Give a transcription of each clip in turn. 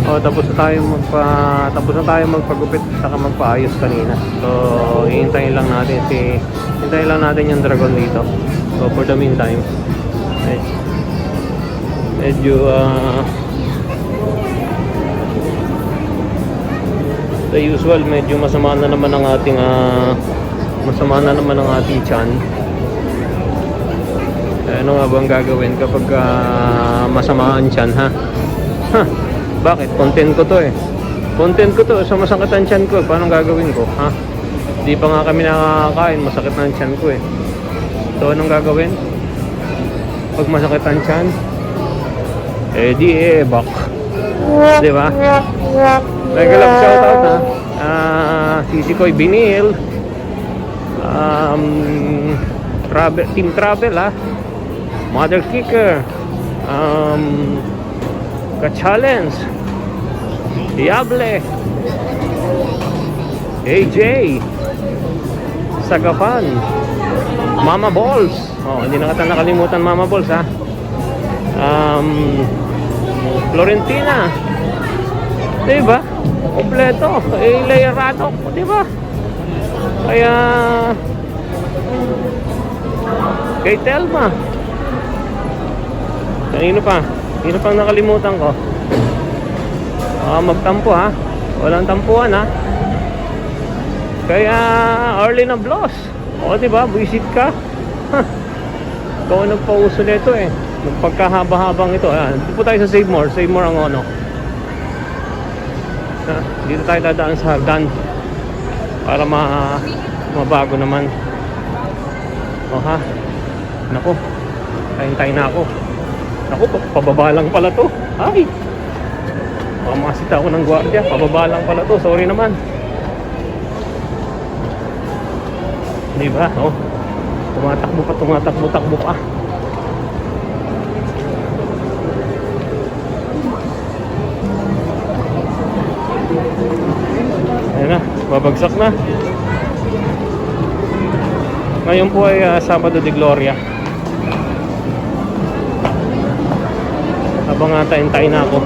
Oh, tapos na tayo magpagupit saka magpaayos kanina. So, hintayin lang natin yung dragon dito. So, for the meantime, medyo the usual, medyo masama na naman ang ating tiyan. Ano nga bang gagawin kapag masama ang tiyan, ha? Bakit? Content ko to, so masakit ang tiyan ko. Paano gagawin ko, ha? Di pa nga kami nakakain, masakit na ang tiyan ko eh. So anong gagawin? Pag masakit ang tiyan, bak. Di ba? Nag-love shoutout, ha? Sisi Koy Binil, Team Travel, ha? Mother Kicker, Ka-Challenge, Diable, AJ, Sagafan, Mama Balls. Oh, hindi na kita nakalimutan, Mama Balls, ha? Florentina, diba? Kompleto. Layerado, diba? Kaya kay Telma, kanino pang nakalimutan ko? Magtampo, ha? Walang tampuhan, ha? Kaya Arlene Ablos, o diba, buisit ka. Ikaw ang nagpauso nito eh, magpagkahaba-habang ito. Dito po tayo sa Save More ang ono. Dito tayo dadaan sa hagdan para mabago naman. Ha? Naku, hintay na ako. Naku, pababa lang pala to. Ay, mamasita ako ng gwardiya. Pababa lang pala to, sorry naman. Diba? Oh, tumatakbo pa. Ayan na, babagsak na. Ngayon po ay Sabado de Gloria. Habang hintay na ako.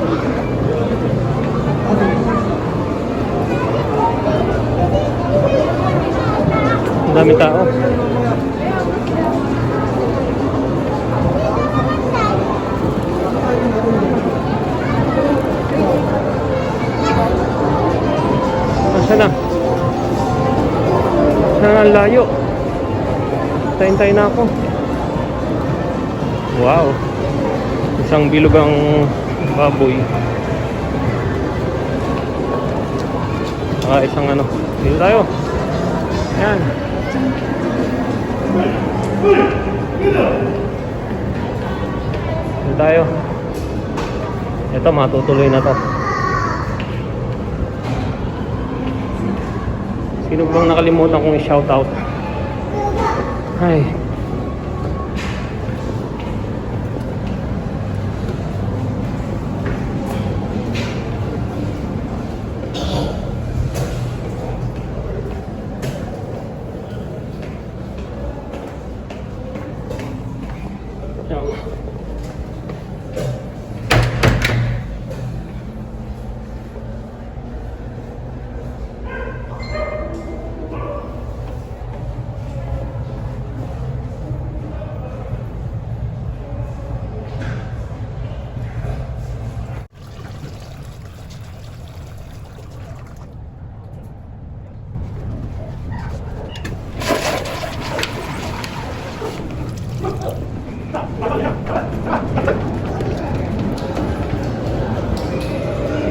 Ang dami tao. Nasaan na? Ang layo. Hintay na ako. Wow. Isang bilugang baboy. Isang ano. Dito tayo. Ayan. Dito tayo. Ito, matutuloy na to. Sino bang nakalimutan kong i-shoutout? Ay.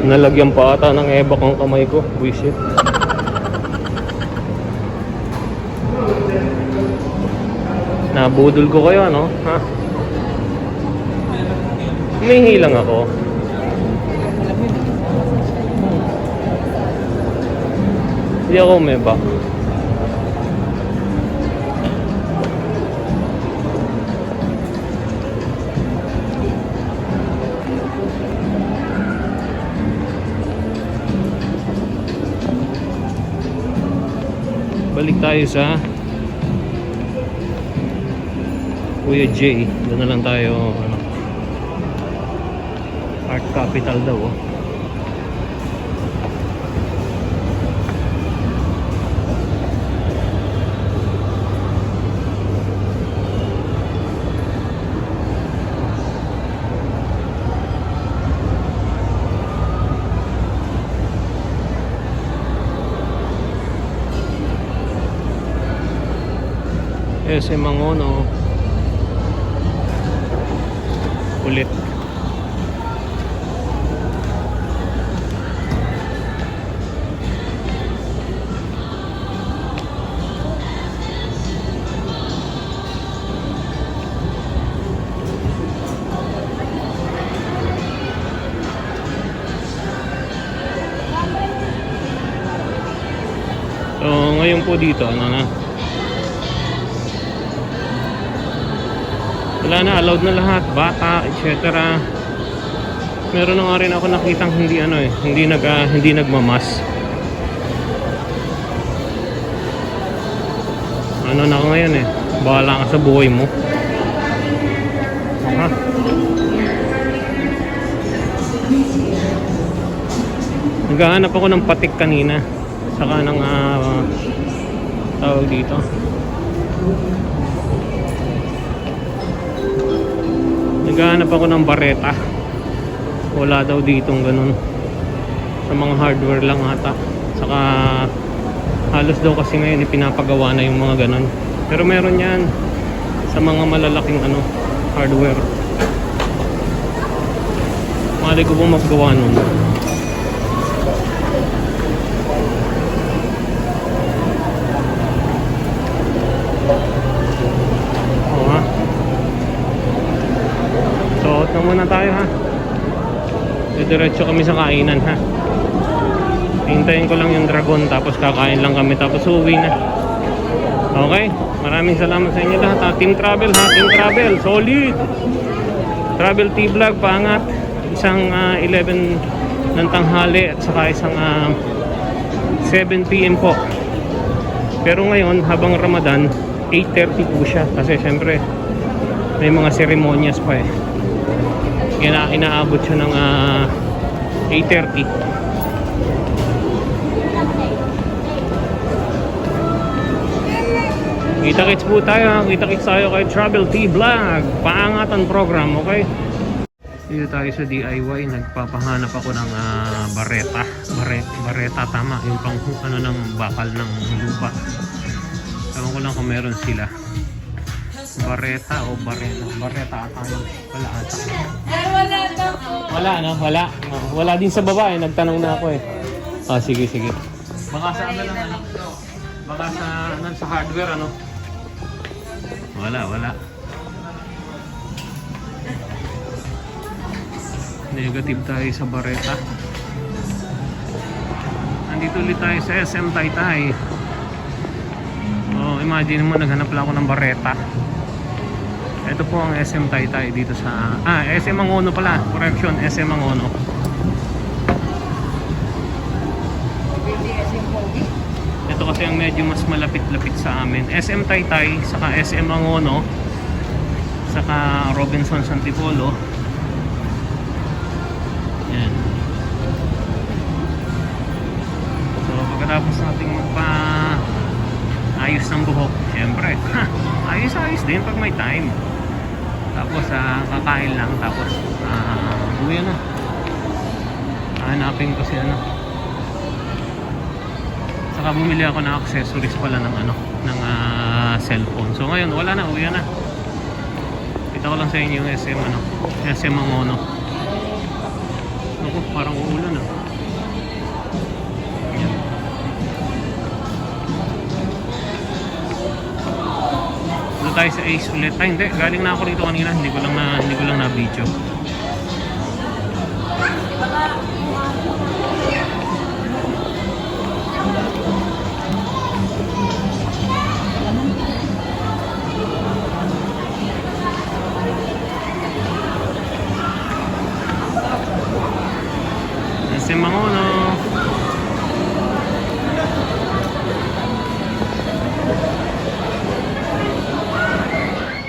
Nalagyan pa ata ng ebak ang kamay ko. Buisit. Nabudol ko kayo, ano? Ha? Humihingi lang ako. Hindi ako umebak. Balik tayo sa Kuya J. Doon na lang tayo, ano, Art Capital daw, oh. SM Mangono. Ulit. So ngayon po dito ano na, wala na, allowed na lahat, bata, etc. Meron na nga rin ako nakitang hindi ano hindi nagmamas. Ano na ako ngayon bahala ka sa buhay mo. Ha? Naghahanap ako ng patik kanina. Saka ng tawag dito. Naghahanap ako ng bareta. Wala daw ditong ganun. Sa mga hardware lang ata. Saka halos daw kasi ngayon ipinapagawa na yung mga ganun. Pero meron yan sa mga malalaking hardware. Mali ko po maggawa nun. So muna tayo ha. Diretso kami sa kainan ha. Hintayin ko lang yung dragon, tapos kakain lang kami, tapos uwi na. Okay, maraming salamat sa inyo lahat ha. Team Travel ha, Team Travel, solid. Travel T-Vlog, paangat. Isang 11 ng tanghali at saka isang 7 PM po. Pero ngayon habang Ramadan 8:30 po siya, kasi syempre may mga seremonyas pa inaabot siya ng 8:30. Kita-kits po tayo, kita-kits tayo kay Travel T-Vlog, paangatan program, okay? Dito tayo sa DIY, nagpapahanap ako ng bareta, tama, yung pang ng bakal ng lupa. Ewan ko lang kung meron sila. Bareta o bareta ata yun. Wala ata. Wala. Wala din sa baba nagtanong na ako sige. Baka sa baka sa hardware Wala. Negative tayo sa bareta. Nandito ulit tayo sa SM Taytay. Imagine mo, naghanap lang ako ng bareta. Ito po ang SM Taytay dito sa SM Mangono pala, correction, SM Mangono. Ito kasi ang medyo mas malapit-lapit sa amin. SM Taytay, saka SM Mangono, saka Robinsons Antipolo. Yan. So pagkatapos nating ayos ng buhok, syempre ayos din pag may time. Tapos kakain lang, tapos uwi na. Hanapin ko si saka bumili ako ng accessories pala ng cellphone. So ngayon wala na, uwi na. Kita ko lang sa inyo yung SM Mangono. Naku, parang uulan tayo sa Ace ulit. Hindi, galing na ako dito kanina, hindi ko lang na video. Si Mangono.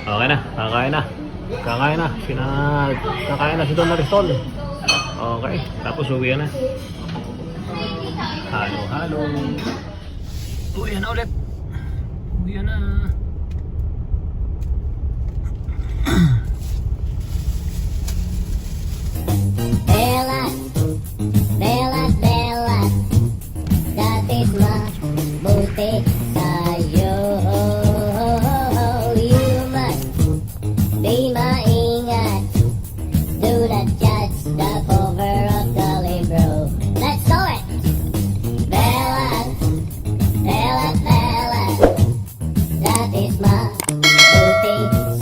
Okay na, kakain na. Kakain na si Don Marisol. Okay, tapos uwi na. Halo. Uwi na ulit. Uwi na. Bella, that is mabuti sa'yo. do the